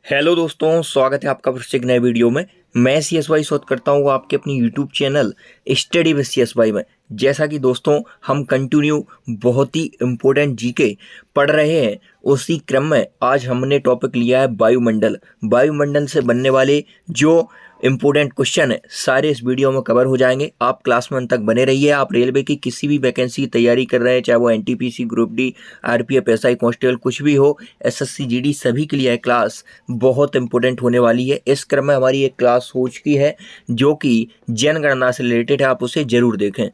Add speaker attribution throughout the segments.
Speaker 1: Hello दोस्तों, स्वागत है आपका फिर से एक नए वीडियो में। मैं CSY शोध करता हूँ आपके अपनी YouTube channel study with CSY में। जैसा कि दोस्तों हम कंटिन्यू बहुत ही इम्पोर्टेंट जीके पढ़ रहे हैं, उसी क्रम में आज हमने टॉपिक लिया है वायुमंडल। वायुमंडल से बनने वाले जो इम्पोर्टेंट क्वेश्चन है सारे इस वीडियो में कवर हो जाएंगे। आप क्लास में अंत तक बने रहिए। आप रेलवे की किसी भी वैकेंसी की तैयारी कर रहे हैं, चाहे वो NTPC, group D, RPF, SI constable कुछ भी हो, SSC GD सभी के लिए क्लास बहुत इंपॉर्टेंट होने वाली है। इस क्रम में हमारी एक क्लास हो चुकी है जो कि जनगणना से रिलेटेड है, आप उसे जरूर देखें।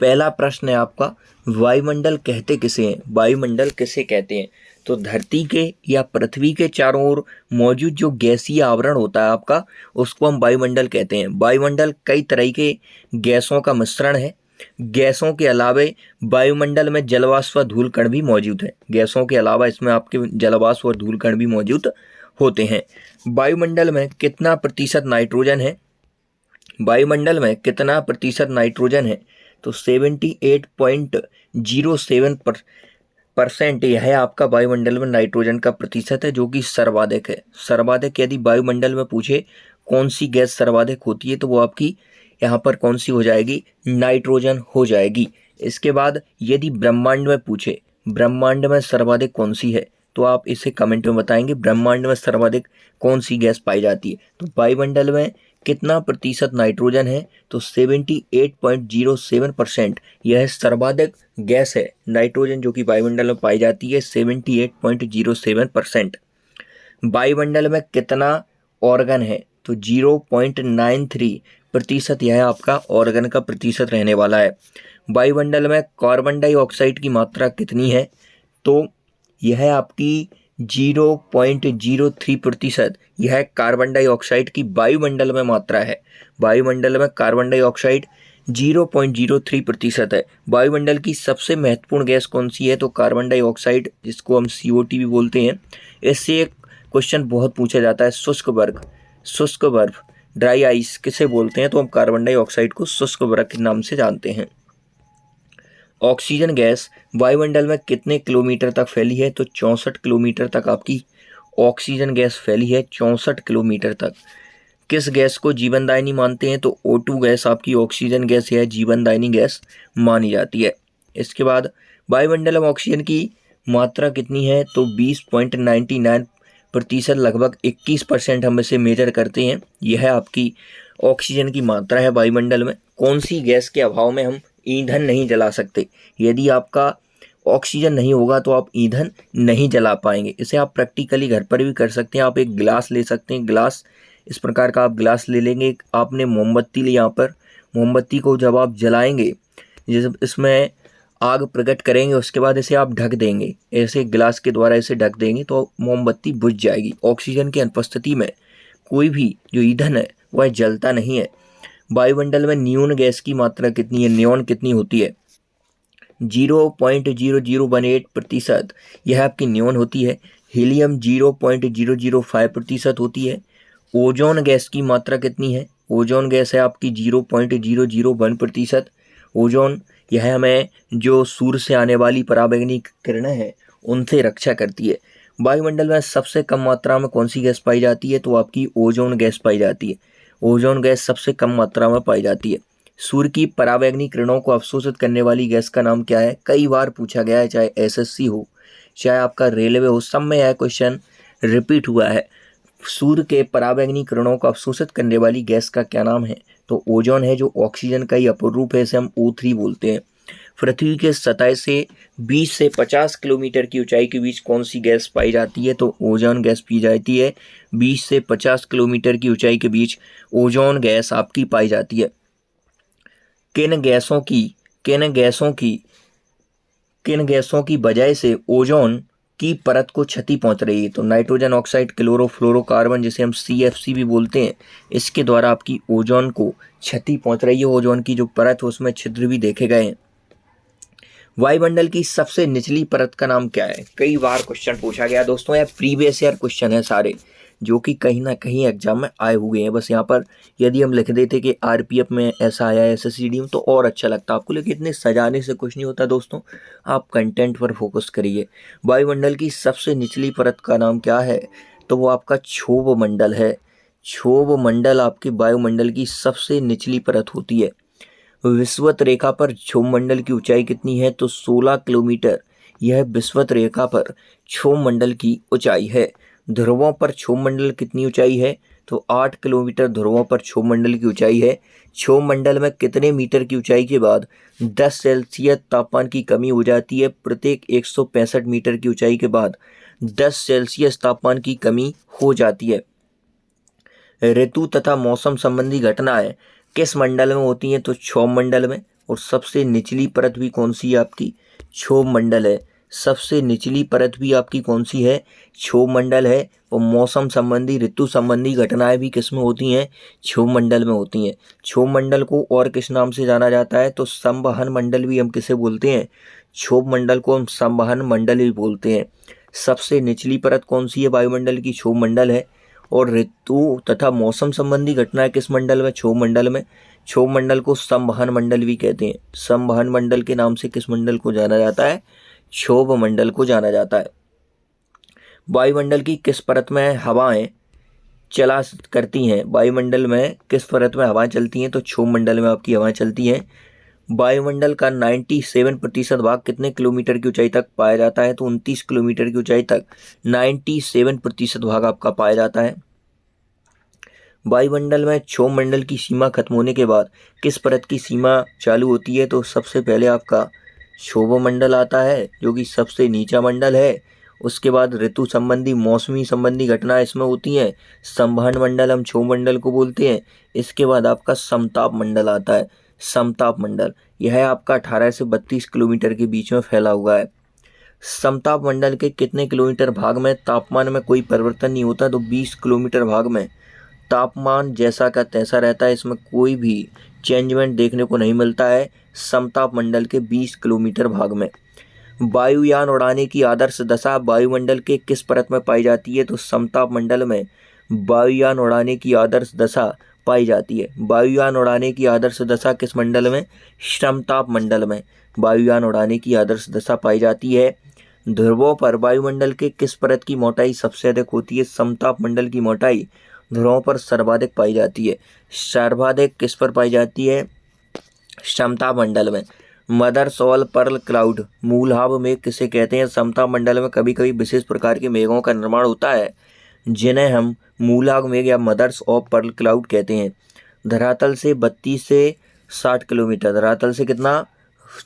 Speaker 1: पहला प्रश्न है आपका, वायुमंडल कहते किसे हैं? वायुमंडल किसे कहते हैं? तो धरती के या पृथ्वी के चारों ओर मौजूद जो गैसीय आवरण होता है आपका, उसको हम वायुमंडल कहते हैं। वायुमंडल कई तरह के गैसों का मिश्रण है। गैसों के अलावा वायुमंडल में जलवाष्प व धूल कण भी मौजूद है। गैसों के अलावा इसमें आपके जलवाष्प और धूल कण भी मौजूद होते हैं। वायुमंडल में कितना प्रतिशत नाइट्रोजन है? वायुमंडल में कितना प्रतिशत नाइट्रोजन है? तो 78.07% यह आपका वायुमंडल में नाइट्रोजन का प्रतिशत है, जो कि सर्वाधिक है। सर्वाधिक यदि वायुमंडल में पूछे कौन सी गैस सर्वाधिक होती है, तो वो आपकी यहाँ पर कौन सी हो जाएगी? नाइट्रोजन हो जाएगी। इसके बाद यदि ब्रह्मांड में पूछे ब्रह्मांड में सर्वाधिक कौन सी है, तो आप इसे कमेंट में बताएंगे ब्रह्मांड में सर्वाधिक कौन सी गैस पाई जाती है। तो वायुमंडल में कितना प्रतिशत नाइट्रोजन है? तो 78.07% यह सर्वाधिक गैस है नाइट्रोजन, जो कि वायुमंडल में पाई जाती है 78.07%। वायुमंडल में कितना ऑर्गन है? तो 0.93% यह आपका ऑर्गन का प्रतिशत रहने वाला है। वायुमंडल में कार्बन डाइऑक्साइड की मात्रा कितनी है? तो यह आपकी 0.03% यह कार्बन डाइऑक्साइड की वायुमंडल में मात्रा है। वायुमंडल में कार्बन डाइऑक्साइड 0.03% है। वायुमंडल की सबसे महत्वपूर्ण गैस कौन सी है? तो कार्बन डाइऑक्साइड, जिसको हम CO2 भी बोलते हैं। इससे एक क्वेश्चन बहुत पूछा जाता है, शुष्क बर्फ ड्राई आइस किसे बोलते हैं? तो हम कार्बन डाइऑक्साइड को शुष्क बर्फ के नाम से जानते हैं। ऑक्सीजन गैस वायुमंडल में कितने किलोमीटर तक फैली है? तो 64 किलोमीटर तक आपकी ऑक्सीजन गैस फैली है, 64 किलोमीटर तक। किस गैस को जीवनदायिनी मानते हैं? तो O2 गैस आपकी ऑक्सीजन गैस है, जीवनदायिनी गैस मानी जाती है। इसके बाद वायुमंडल में ऑक्सीजन की मात्रा कितनी है? तो 20.99%, लगभग 21% हम इसे मेजर करते हैं। यह आपकी ऑक्सीजन की मात्रा है वायुमंडल में। कौन सी गैस के अभाव में हम ईंधन नहीं जला सकते? यदि आपका ऑक्सीजन नहीं होगा तो आप ईंधन नहीं जला पाएंगे। इसे आप प्रैक्टिकली घर पर भी कर सकते हैं। आप एक गिलास ले सकते हैं, गिलास इस प्रकार का आप गिलास ले लेंगे। आपने मोमबत्ती ली, यहाँ पर मोमबत्ती को जब आप जलाएंगे, जब इसमें आग प्रकट करेंगे, उसके बाद इसे आप ढक देंगे, ऐसे गिलास के द्वारा इसे ढक देंगे तो मोमबत्ती बुझ जाएगी। ऑक्सीजन की अनुपस्थिति में कोई भी जो ईंधन है वह जलता नहीं है। वायुमंडल में नियोन गैस की मात्रा कितनी है? नियोन कितनी होती है? 0.0018% यह आपकी नियोन होती है। हीलियम 0.005% होती है। ओजोन गैस की मात्रा कितनी है? ओजोन गैस है आपकी 0.001%। ओजोन यह हमें जो सूर्य से आने वाली पराबैंगनी किरणें हैं उनसे रक्षा करती है। वायुमंडल में सबसे कम मात्रा में कौन सी गैस पाई जाती है? तो आपकी ओजोन गैस पाई जाती है। ओजोन गैस सबसे कम मात्रा में पाई जाती है। सूर्य की पराबैंगनी किरणों को अवशोषित करने वाली गैस का नाम क्या है? कई बार पूछा गया है, चाहे SSC हो, चाहे आपका रेलवे हो, सब में यह क्वेश्चन रिपीट हुआ है। सूर्य के पराबैंगनी किरणों को अवशोषित करने वाली गैस का क्या नाम है? तो ओजोन है, जो ऑक्सीजन का ही अपूर्व है, इसे हम O3 बोलते हैं। पृथ्वी के सतह से 20 से 50 किलोमीटर की ऊंचाई के बीच कौन सी गैस पाई जाती है? तो ओजोन गैस पाई जाती है। 20 से 50 किलोमीटर की ऊंचाई के बीच ओजोन गैस आपकी पाई जाती है। किन गैसों की वजह से ओजोन की परत को क्षति पहुंच रही है? तो नाइट्रोजन ऑक्साइड, क्लोरोफ्लोरोकार्बन, जिसे हम CFC भी बोलते हैं, इसके द्वारा आपकी ओजोन को क्षति पहुंच रही है। ओजोन की जो परत है उसमें छिद्र भी देखे गए हैं। वायुमंडल की सबसे निचली परत का नाम क्या है? कई बार क्वेश्चन पूछा गया दोस्तों, यह प्रीवियस ईयर क्वेश्चन है सारे, जो कि कहीं ना कहीं एग्जाम में आए हुए हैं। बस यहाँ पर यदि हम लिख देते कि RPF में ऐसा आया है, SSCD में, तो और अच्छा लगता आपको, लेकिन इतने सजाने से कुछ नहीं होता दोस्तों। आप कंटेंट पर फोकस करिए। वायुमंडल की सबसे निचली परत का नाम क्या है? तो वो आपका क्षोभ मंडल है। क्षोभ मंडल आपके वायुमंडल की सबसे निचली परत होती है। विषुवत रेखा पर क्षोभ मंडल की ऊंचाई कितनी है? तो 16 किलोमीटर यह विषुवत रेखा पर क्षोभ मंडल की ऊंचाई है। ध्रुवों पर क्षोभ मंडल कितनी ऊंचाई है? तो 8 किलोमीटर ध्रुवों पर क्षोभ मंडल की ऊंचाई है। क्षोभ मंडल में कितने मीटर की ऊंचाई के बाद 10 सेल्सियस तापमान की कमी हो जाती है? प्रत्येक 165 मीटर की ऊंचाई के बाद 10 सेल्सियस तापमान की कमी हो जाती है। ऋतु तथा मौसम संबंधी घटनाएं किस मंडल में होती हैं? तो क्षोभ मंडल में। और सबसे निचली परत भी कौन सी है आपकी? क्षोभ मंडल है। सबसे निचली परत भी आपकी कौन सी है? क्षोभ मंडल है। और मौसम संबंधी ऋतु संबंधी घटनाएं भी किस में होती हैं? क्षोभ मंडल में होती हैं। क्षोभ मंडल को और किस नाम से जाना जाता है? तो संवहन मंडल भी हम किसे बोलते हैं? क्षोभ मंडल को हम संवहन मंडल भी बोलते हैं। सबसे निचली परत कौन सी है वायुमंडल की? क्षोभ मंडल है। और ऋतु तथा मौसम संबंधी घटनाएं किस मंडल में? क्षोभ मंडल में। क्षोभ मंडल को संवहन मंडल भी कहते हैं। संवहन मंडल के नाम से किस मंडल को जाना जाता है? क्षोभ मंडल को जाना जाता है। वायुमंडल की किस परत में हवाएं चला करती हैं? वायुमंडल में किस परत में हवाएं चलती हैं? तो क्षोभ मंडल में आपकी हवाएं चलती हैं। वायुमंडल का 97% भाग कितने किलोमीटर की ऊंचाई तक पाया जाता है? तो 29 किलोमीटर की ऊंचाई तक 97% भाग आपका पाया जाता है। वायुमंडल में क्षोभ मंडल की सीमा खत्म होने के बाद किस परत की सीमा चालू होती है? तो सबसे पहले आपका क्षोभ मंडल आता है जो कि सबसे नीचा मंडल है। उसके बाद ऋतु संबंधी मौसमी संबंधी घटनाएं इसमें होती हैं। संवहन मंडल हम क्षोभ मंडल को बोलते हैं। इसके बाद आपका समताप मंडल आता है। समताप मंडल यह आपका 18 से 32 किलोमीटर के बीच में फैला हुआ है। समताप मंडल के कितने किलोमीटर भाग में तापमान में कोई परिवर्तन नहीं होता? तो 20 किलोमीटर भाग में तापमान जैसा का तैसा रहता है। इसमें कोई भी चेंजमेंट देखने को नहीं मिलता है समताप मंडल के 20 किलोमीटर भाग में। वायुयान उड़ाने की आदर्श दशा वायुमंडल के किस परत में पाई जाती है? तो समताप मंडल में वायुयान उड़ाने की आदर्श दशा पाई जाती है। वायुयान उड़ाने की आदर्श दशा किस मंडल में? समताप मंडल में वायुयान उड़ाने की आदर्श दशा पाई जाती है। ध्रुवों पर वायुमंडल के किस परत की मोटाई सबसे अधिक होती है? समताप मंडल की मोटाई ध्रुवों पर सर्वाधिक पाई जाती है। सर्वाधिक किस पर पाई जाती है? समताप मंडल में। मदर सॉल पर्ल क्लाउड मूलहाव मेघ किसे कहते हैं? समताप मंडल में कभी कभी विशेष प्रकार के मेघों का निर्माण होता है जिन्हें हम मूलहाव मेघ या मदर्स ऑफ पर्ल क्लाउड कहते हैं। धरातल से 32 से 60 किलोमीटर, धरातल से कितना?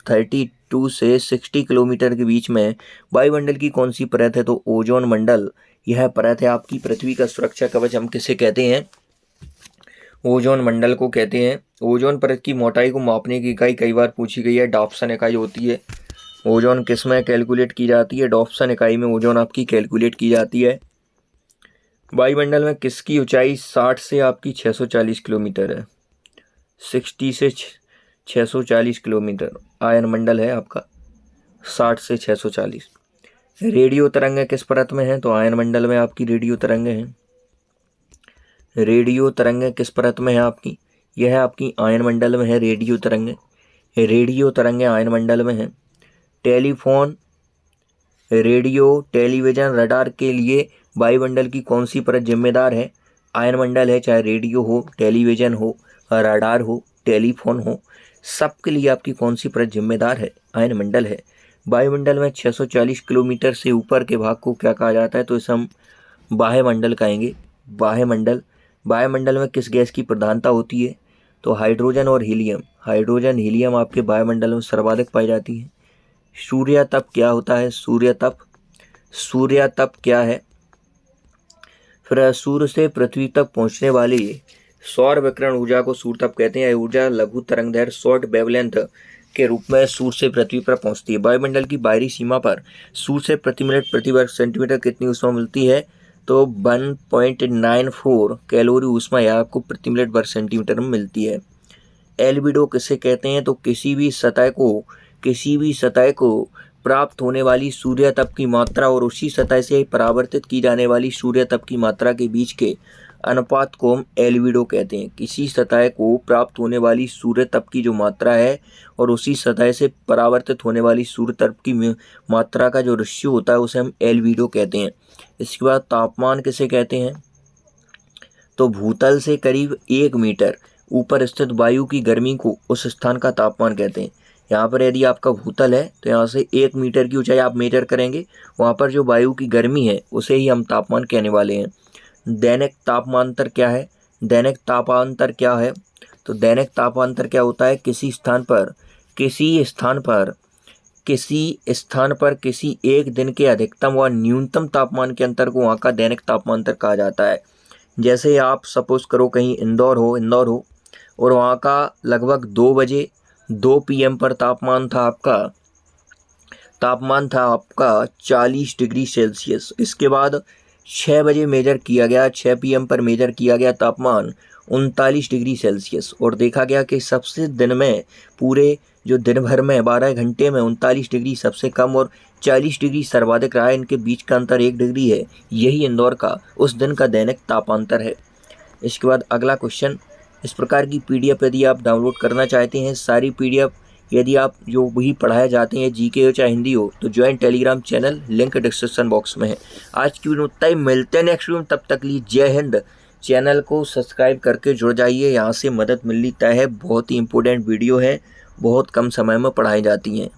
Speaker 1: 32 से 60 किलोमीटर के बीच में वायुमंडल की कौन सी परत है? तो ओजोन मंडल यह परत है आपकी। पृथ्वी का सुरक्षा कवच हम किसे कहते हैं? ओजोन मंडल को कहते हैं। ओजोन परत की मोटाई को मापने की इकाई कई बार पूछी गई है। डॉप्सन इकाई होती है। ओजोन किस में कैलकुलेट की जाती है? डॉप्सन इकाई में ओजोन आपकी कैलकुलेट की जाती है। वायुमंडल में किसकी ऊंचाई 60 से आपकी 640 किलोमीटर है? 60 से 640 किलोमीटर आयन मंडल है आपका। 60 से 640। रेडियो तरंगें किस परत में हैं? तो आयन मंडल में आपकी रेडियो तरंगें हैं। रेडियो तरंगें किस परत में है आपकी? यह आपकी आयन मंडल में है रेडियो तरंगें। रेडियो तरंगें आयन मंडल में हैं। टेलीफोन, रेडियो, टेलीविजन, रडार के लिए वायुमंडल की कौन सी परत जिम्मेदार है? आयन मंडल है। चाहे रेडियो हो, टेलीविजन हो, रडार हो, टेलीफोन हो, सबके लिए आपकी कौन सी परत जिम्मेदार है? आयन मंडल है। वायुमंडल में 640 किलोमीटर से ऊपर के भाग को क्या कहा जाता है? तो इसे हम बाह्य मंडल कहेंगे। बाह्य मंडल। वायुमंडल में किस गैस की प्रधानता होती है? तो हाइड्रोजन और हीलियम। हाइड्रोजन हीलियम आपके वायुमंडल में सर्वाधिक पाई जाती है। सूर्य तप क्या होता है? सूर्य तप। सूर्य तप क्या है? फिर सूर्य से पृथ्वी तक पहुंचने वाली सौर विकिरण ऊर्जा को सूर्य तप कहते हैं। ऊर्जा लघु तरंगदैर्घ्य शॉर्ट वेवलेंथ के रूप में सूर्य से पृथ्वी पर पहुंचती है। वायुमंडल की बाहरी सीमा पर सूर्य से प्रति मिनट प्रति वर्ग सेंटीमीटर कितनी ऊष्मा मिलती है? तो 1.94 कैलोरी ऊष्मा यह आपको प्रति मिनट वर्ग सेंटीमीटर में मिलती है। एल्बिडो किसे कहते हैं? तो किसी भी सतह को प्राप्त होने वाली सूर्य तप की मात्रा और उसी सतह से परावर्तित की जाने वाली सूर्य तप की मात्रा के बीच के अनुपात को हम एल्बिडो कहते हैं। किसी सतह को प्राप्त होने वाली सूर्य तप की जो मात्रा है और उसी सतह से परावर्तित होने वाली सूर्य तप की मात्रा का जो रेशियो होता है उसे हम एल्बिडो कहते हैं। इसके बाद तापमान किसे कहते हैं? तो भूतल से करीब 1 मीटर ऊपर स्थित वायु की गर्मी को उस स्थान का तापमान कहते हैं। यहाँ पर यदि आपका भूतल है तो यहाँ से 1 मीटर की ऊंचाई आप मेजर करेंगे, वहाँ पर जो वायु की गर्मी है उसे ही हम तापमान कहने वाले हैं। दैनिक तापांतर क्या है? दैनिक तापांतर क्या है? तो दैनिक तापांतर क्या होता है? किसी स्थान पर किसी एक दिन के अधिकतम व न्यूनतम तापमान के अंतर को वहाँ का दैनिक तापांतर कहा जाता है। जैसे आप सपोज करो कहीं इंदौर हो और वहाँ का लगभग 2 बजे 2 PM पर तापमान था आपका 40 डिग्री सेल्सियस। इसके बाद 6 बजे मेजर किया गया, 6 PM पर मेजर किया गया तापमान 39 डिग्री सेल्सियस, और देखा गया कि सबसे दिन में पूरे जो दिन भर में 12 घंटे में 39 डिग्री सबसे कम और 40 डिग्री सर्वाधिक रहा है। इनके बीच का अंतर 1 डिग्री है। यही इंदौर का उस दिन का दैनिक तापांतर है। इसके बाद अगला क्वेश्चन, इस प्रकार की PDF यदि आप डाउनलोड करना चाहते हैं, सारी PDF यदि आप जो वही पढ़ाए जाते हैं GK हो चाहे हिंदी हो, तो join Telegram channel, link description box में है। आज की वीडियो उतना ही, मिलते हैं नेक्स्ट वीडियो में, तब तक लिए जय हिंद। चैनल को सब्सक्राइब करके जुड़ जाइए, यहाँ से मदद मिलनी तय है। बहुत ही इंपॉर्टेंट वीडियो है, बहुत कम समय में पढ़ाई जाती हैं।